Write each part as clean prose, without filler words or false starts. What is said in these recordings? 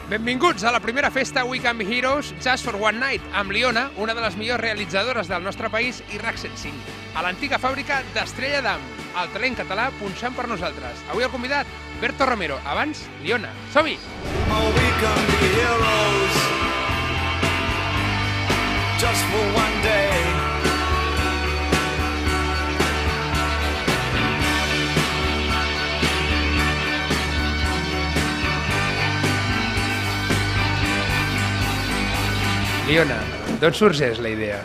Benvinguts a la primera festa We Can Be Heroes Just for One Night amb Liona, una de les millors realitzadores del nostre país, i RAC 105, a l'antiga fàbrica d'Estrella d'Am, el talent català punxant per nosaltres. Avui el convidat, Berto Romero. Abans, Liona. Som-hi! Oh, we can be heroes just for one day. Liona, d'on sorgeix la idea?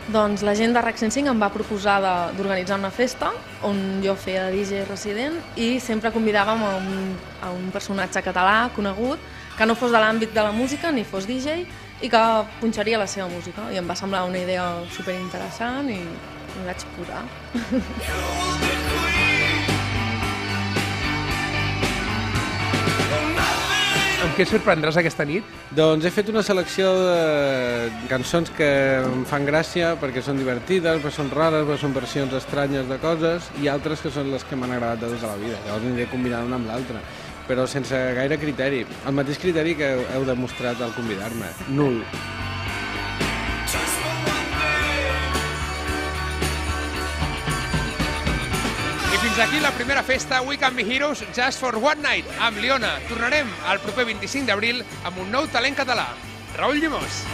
Doncs la gent de RAC 105 em va proposar d'organitzar una festa on jo feia de DJ resident i sempre convidàvem a un personatge català conegut que no fos de l'àmbit de la música ni fos DJ i que punxaria la seva música. I em va semblar una idea superinteressant i m'hi vaig posar. Amb què sorprendràs aquesta nit? Doncs he fet una selecció de cançons que em fan gràcia perquè són divertides, perquè són rares, perquè són versions estranyes de coses, i altres que són les que m'han agradat de tota la vida. Llavors aniré combinant una amb l'altra, però sense gaire criteri. El mateix criteri que heu demostrat al convidar-me. Nul. Fins aquí la primera festa We Can Be Heroes Just for One Night amb Liona. Tornarem el proper 25 d'abril amb un nou talent català. Raül Llimós.